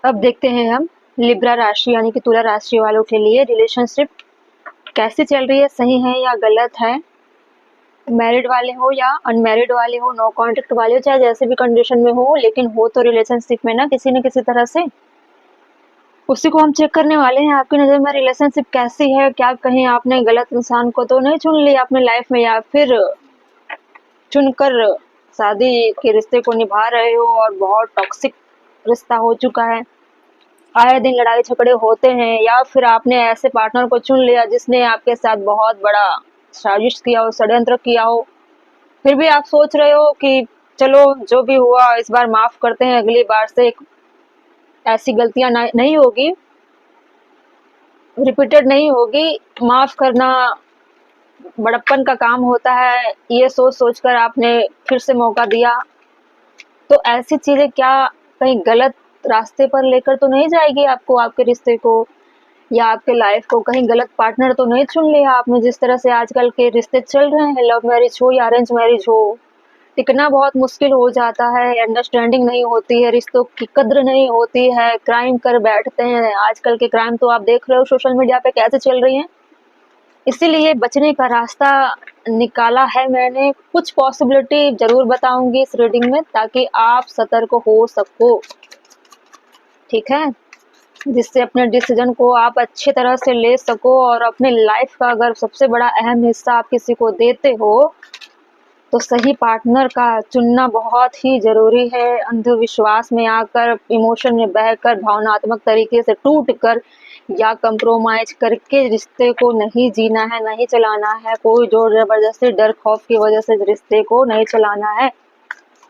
अब देखते हैं हम लिब्रा राशि यानी कि तुला राशि वालों के लिए रिलेशनशिप कैसी चल रही है, सही है या गलत है। मैरिड वाले हो या अनमैरिड वाले हो, नो कॉन्टेक्ट वाले हो, चाहे जैसे भी कंडीशन में हो, लेकिन हो तो रिलेशनशिप में ना किसी न किसी तरह से, उसी को हम चेक करने वाले हैं। आपकी नज़र में रिलेशनशिप कैसी है, क्या कहीं आपने गलत इंसान को तो नहीं चुन लिया अपने लाइफ में, या फिर चुनकर शादी के रिश्ते को निभा रहे हो और बहुत टॉक्सिक रिश्ता हो चुका है, आए दिन लड़ाई झगड़े होते हैं, या फिर आपने ऐसे पार्टनर को चुन लिया जिसने आपके साथ बहुत बड़ा साजिश किया हो, षड्यंत्र किया हो, फिर भी आप सोच रहे हो कि चलो जो भी हुआ इस बार माफ करते हैं, अगली बार से ऐसी गलतियां नहीं होगी, रिपीटेड नहीं होगी। माफ करना बड़प्पन का काम होता है, ये सोच सोचकर आपने फिर से मौका दिया। तो ऐसी चीजें क्या कहीं गलत रास्ते पर लेकर तो नहीं जाएगी आपको, आपके रिश्ते को या आपके लाइफ को? कहीं गलत पार्टनर तो नहीं चुन लिया आपने? जिस तरह से आजकल के रिश्ते चल रहे हैं, लव मैरिज हो या अरेंज मैरिज हो, टिकना बहुत मुश्किल हो जाता है, अंडरस्टैंडिंग नहीं होती है, रिश्तों की कद्र नहीं होती है, क्राइम कर बैठते हैं। आजकल के क्राइम तो आप देख रहे हो सोशल मीडिया पे कैसे चल रही हैं। इसीलिए बचने का रास्ता निकाला है मैंने, कुछ पॉसिबिलिटी जरूर बताऊंगी इस रीडिंग में, ताकि आप सतर्क हो सको, ठीक है, जिससे अपने डिसीजन को आप अच्छी तरह से ले सको। और अपने लाइफ का अगर सबसे बड़ा अहम हिस्सा आप किसी को देते हो तो सही पार्टनर का चुनना बहुत ही ज़रूरी है। अंधविश्वास में आकर, इमोशन में बहकर, भावनात्मक तरीके से टूट कर या कंप्रोमाइज़ करके रिश्ते को नहीं जीना है, नहीं चलाना है। कोई ज़ोर ज़बरदस्ती, डर खौफ की वजह से रिश्ते को नहीं चलाना है,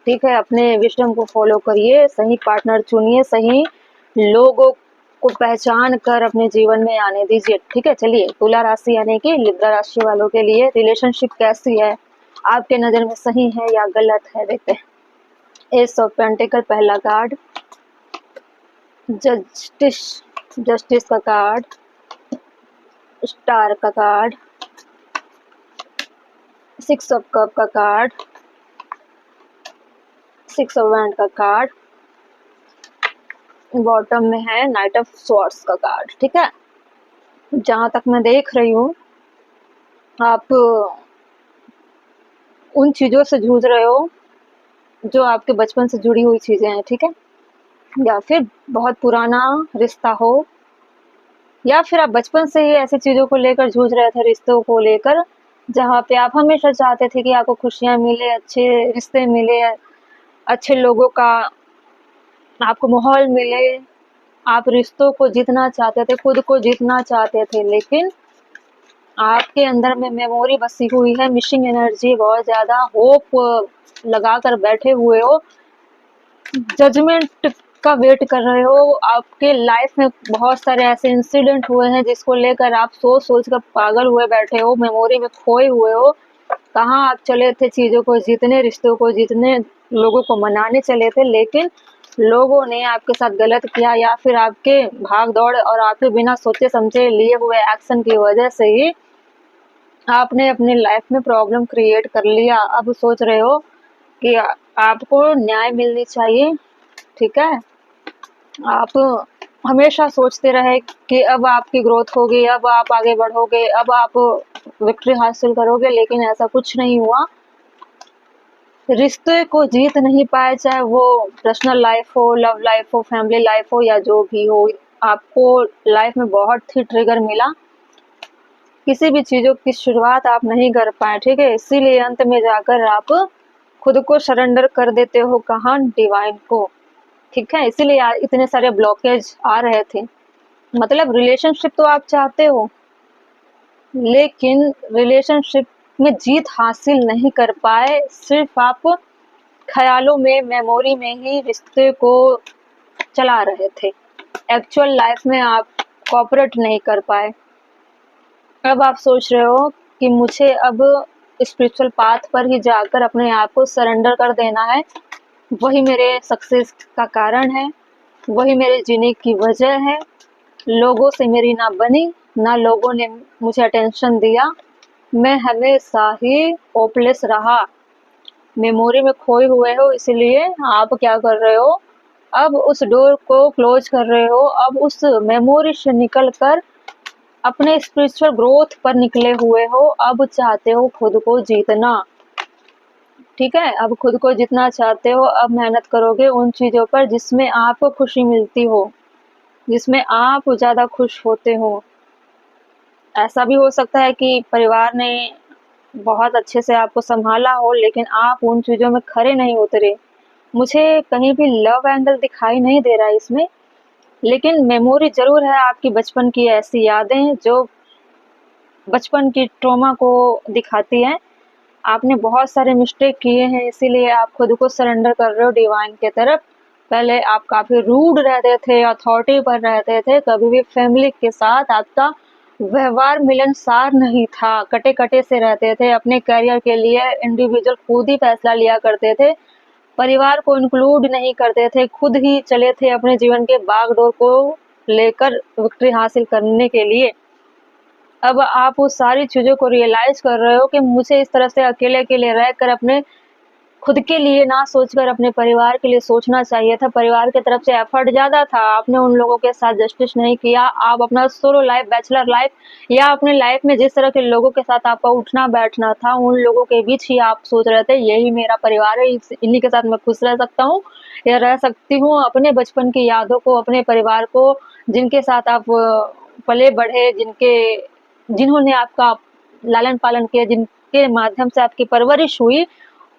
ठीक है। अपने विजडम को फॉलो करिए, सही पार्टनर चुनिए, सही लोगों को पहचान कर अपने जीवन में आने दीजिए, ठीक है। चलिए, तुला राशि यानी कि लिब्रा राशि वालों के लिए रिलेशनशिप कैसी है, आपके नज़र में सही है या गलत है, देखते हैं। एस ऑफ पेंटिकल पहला कार्ड, जस्टिस जस्टिस का कार्ड, स्टार का कार्ड, सिक्स ऑफ कप का कार्ड, सिक्स ऑफ वैंड का कार्ड, बॉटम में है नाइट ऑफ स्वॉर्ड्स का कार्ड, ठीक है। जहाँ तक मैं देख रही हूँ, आप उन चीज़ों से जूझ रहे हो जो आपके बचपन से जुड़ी हुई चीज़ें हैं, ठीक है, या फिर बहुत पुराना रिश्ता हो, या फिर आप बचपन से ही ऐसी चीज़ों को लेकर जूझ रहे थे, रिश्तों को लेकर, जहाँ पे आप हमेशा चाहते थे कि आपको खुशियाँ मिले, अच्छे रिश्ते मिले, अच्छे लोगों का आपको माहौल मिले, आप रिश्तों को जीतना चाहते थे, खुद को जीतना चाहते थे, लेकिन आपके अंदर में मेमोरी बसी हुई है, मिसिंग एनर्जी बहुत ज़्यादा, होप लगा कर बैठे हुए हो, जजमेंट का वेट कर रहे हो। आपके लाइफ में बहुत सारे ऐसे इंसिडेंट हुए हैं जिसको लेकर आप सोच सोच कर पागल हुए बैठे हो, मेमोरी में खोए हुए हो। कहाँ आप चले थे चीज़ों को जीतने, रिश्तों को जीतने, लोगों को मनाने चले थे, लेकिन लोगों ने आपके साथ गलत किया, या फिर आपके भाग दौड़ और आपके बिना सोचे समझे लिए हुए एक्शन की वजह से ही आपने अपनी लाइफ में प्रॉब्लम क्रिएट कर लिया। अब सोच रहे हो कि आपको न्याय मिलनी चाहिए, ठीक है। आप हमेशा सोचते रहे कि अब आपकी ग्रोथ होगी, अब आप आगे बढ़ोगे, अब आप विक्ट्री हासिल करोगे, लेकिन ऐसा कुछ नहीं हुआ। रिश्ते को जीत नहीं पाए, चाहे वो पर्सनल लाइफ हो, लव लाइफ हो, फैमिली लाइफ हो, या जो भी हो, आपको लाइफ में बहुत ही ट्रिगर मिला, किसी भी चीज़ों की शुरुआत आप नहीं कर पाए, ठीक है। इसीलिए अंत में जाकर आप खुद को सरेंडर कर देते हो, कहाँ, डिवाइन को, ठीक है। इसीलिए इतने सारे ब्लॉकेज आ रहे थे। मतलब रिलेशनशिप तो आप चाहते हो, लेकिन रिलेशनशिप में जीत हासिल नहीं कर पाए, सिर्फ आप ख्यालों में, मेमोरी में ही रिश्ते को चला रहे थे। एक्चुअल लाइफ में आप कोऑपरेट नहीं कर पाए। अब आप सोच रहे हो कि मुझे अब स्पिरिचुअल पाथ पर ही जाकर अपने आप को सरेंडर कर देना है, वही मेरे सक्सेस का कारण है, वही मेरे जीने की वजह है। लोगों से मेरी ना बनी, ना लोगों ने मुझे अटेंशन दिया, मैं हमेशा ही होपलेस रहा, मेमोरी में खोए हुए हो। इसलिए आप क्या कर रहे हो, अब उस डोर को क्लोज कर रहे हो, अब उस मेमोरी से निकल कर अपने स्पिरिचुअल ग्रोथ पर निकले हुए हो। अब चाहते हो खुद को जीतना, ठीक है। अब खुद को जितना चाहते हो, अब मेहनत करोगे उन चीज़ों पर जिसमें आपको खुशी मिलती हो, जिसमें आप ज़्यादा खुश होते हो। ऐसा भी हो सकता है कि परिवार ने बहुत अच्छे से आपको संभाला हो, लेकिन आप उन चीज़ों में खरे नहीं उतरे। मुझे कहीं भी लव एंगल दिखाई नहीं दे रहा है इसमें, लेकिन मेमोरी ज़रूर है आपकी बचपन की ऐसी यादें जो बचपन की ट्रॉमा को दिखाती हैं। आपने बहुत सारे मिस्टेक किए हैं, इसीलिए आप खुद को सरेंडर कर रहे हो डिवाइन के तरफ। पहले आप काफ़ी रूड रहते थे, अथॉरिटी पर रहते थे, कभी भी फैमिली के साथ आपका व्यवहार मिलनसार नहीं था, कटे-कटे से रहते थे, अपने करियर के लिए इंडिविजुअल खुद ही फैसला लिया करते थे, परिवार को इंक्लूड नहीं करते थे, खुद ही चले थे अपने जीवन के बागडोर को लेकर विक्ट्री हासिल करने के लिए। अब आप उस सारी चीज़ों को रियलाइज़ कर रहे हो कि मुझे इस तरह से अकेले-अकेले रहकर अपने खुद के लिए ना सोचकर अपने परिवार के लिए सोचना चाहिए था। परिवार की तरफ से एफर्ट ज़्यादा था, आपने उन लोगों के साथ जस्टिस नहीं किया। आप अपना सोलो लाइफ़, बैचलर लाइफ़ या अपनी लाइफ़ में जिस तरह के लोगों के साथ आपका उठना-बैठना था, उन लोगों के बीच ही आप सोच रहे थे, यही मेरा परिवार है, इन्हीं के साथ मैं खुश रह सकता हूँ या रह सकती हूँ। अपने बचपन की यादों को, अपने परिवार को, जिनके साथ आप पले-बढ़े, जिन्होंने आपका लालन-पालन किया, जिनके माध्यम से आपकी परवरिश हुई,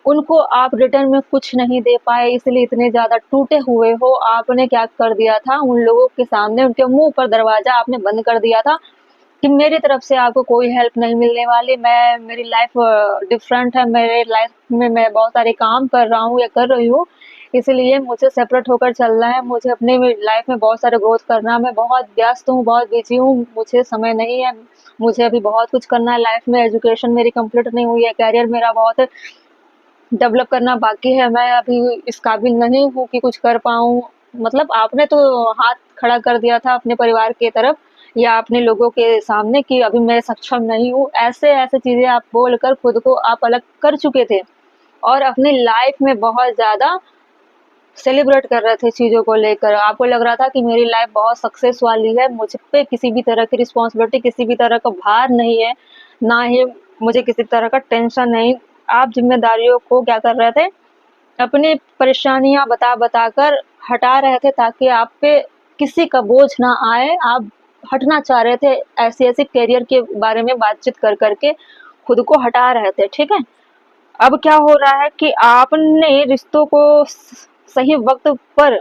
उनको आप रिटर्न में कुछ नहीं दे पाए, इसलिए इतने ज़्यादा टूटे हुए हो। आपने क्या कर दिया था, उन लोगों के सामने उनके मुँह पर दरवाज़ा आपने बंद कर दिया था कि मेरी तरफ से आपको कोई हेल्प नहीं मिलने वाली। मेरी लाइफ़ डिफरेंट है, मेरे लाइफ़ में मैं बहुत सारे काम कर रहा हूँ या कर रही हूँ, इसलिए मुझे सेपरेट होकर चलना है, मुझे अपने लाइफ़ में बहुत सारा ग्रोथ करना है, मैं बहुत व्यस्त हूँ, बहुत बिज़ी हूँ, मुझे समय नहीं है, मुझे अभी बहुत कुछ करना है लाइफ़ में, एजुकेशन मेरी कंप्लीट नहीं हुई है, करियर मेरा बहुत डेवलप करना बाकी है, मैं अभी इस काबिल नहीं हूँ कि कुछ कर पाऊँ। मतलब आपने तो हाथ खड़ा कर दिया था अपने परिवार की तरफ या अपने लोगों के सामने कि अभी मैं सक्षम नहीं हूँ। ऐसे-ऐसे चीज़ें आप बोलकर खुद को आप अलग कर चुके थे और अपनी लाइफ़ में बहुत ज़्यादा सेलिब्रेट कर रहे थे चीज़ों को लेकर। आपको लग रहा था कि मेरी लाइफ़ बहुत सक्सेस वाली है, मुझ पे किसी भी तरह की रिस्पॉन्सिबिलिटी, किसी भी तरह का भार नहीं है, ना ही मुझे किसी तरह का टेंशन नहीं। आप ज़िम्मेदारियों को क्या कर रहे थे, अपनी परेशानियाँ बता-बता कर हटा रहे थे ताकि आप पे किसी का बोझ ना आए। आप हटना चाह रहे थे, ऐसी-ऐसी करियर के बारे में बातचीत कर के खुद को हटा रहे थे, ठीक है? अब क्या हो रहा है कि आपने रिश्तों को सही वक्त पर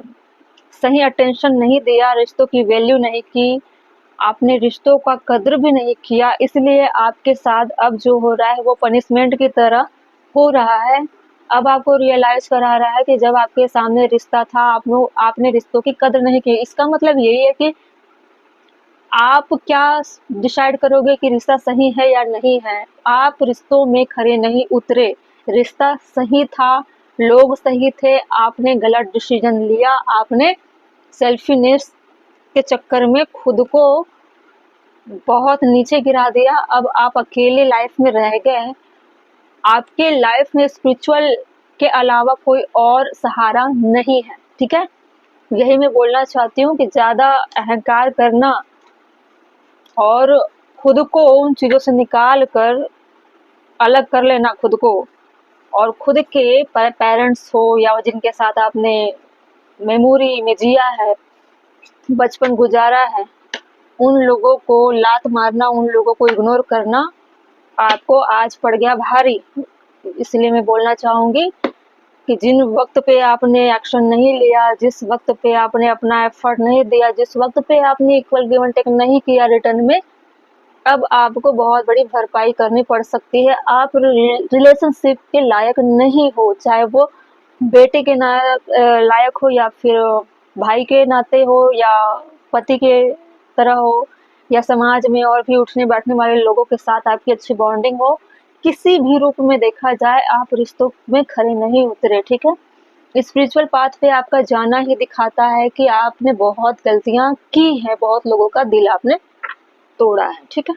सही अटेंशन नहीं दिया, रिश्तों की वैल्यू नहीं की, आपने रिश्तों का कद्र भी नहीं किया, इसलिए आपके साथ अब जो हो रहा है वो पनिशमेंट की तरह हो रहा है। अब आपको रियलाइज करा रहा है कि जब आपके सामने रिश्ता था, आपने रिश्तों की कद्र नहीं की। इसका मतलब यही है कि आप क्या डिसाइड करोगे कि रिश्ता सही है या नहीं है। आप रिश्तों में खरे नहीं उतरे, रिश्ता सही था, लोग सही थे, आपने गलत डिसीजन लिया, आपने सेल्फिनेस के चक्कर में खुद को बहुत नीचे गिरा दिया। अब आप अकेले लाइफ में रह गए, आपके लाइफ में स्पिरिचुअल के अलावा कोई और सहारा नहीं है, ठीक है। यही मैं बोलना चाहती हूँ कि ज़्यादा अहंकार करना और खुद को उन चीज़ों से निकाल कर अलग कर लेना खुद को, और खुद के पेरेंट्स हो या जिनके साथ आपने मेमोरी में जिया है, बचपन गुजारा है, उन लोगों को लात मारना, उन लोगों को इग्नोर करना आपको आज पड़ गया भारी। इसलिए मैं बोलना चाहूँगी कि जिन वक्त पे आपने एक्शन नहीं लिया, जिस वक्त पे आपने अपना एफर्ट नहीं दिया, जिस वक्त पे आपने इक्वल गिव एंड टेक नहीं किया रिटर्न में, अब आपको बहुत बड़ी भरपाई करनी पड़ सकती है। आप रिलेशनशिप के लायक नहीं हो, चाहे वो बेटे के लायक हो या फिर भाई के नाते हो या पति के तरह हो या समाज में और भी उठने बैठने वाले लोगों के साथ आपकी अच्छी बॉन्डिंग हो, किसी भी रूप में देखा जाए आप रिश्तों में खरे नहीं उतरे, ठीक है। स्पिरिचुअल पाथ पे आपका जाना ही दिखाता है कि आपने बहुत गलतियां की हैं, बहुत लोगों का दिल आपने तोड़ा है, ठीक है।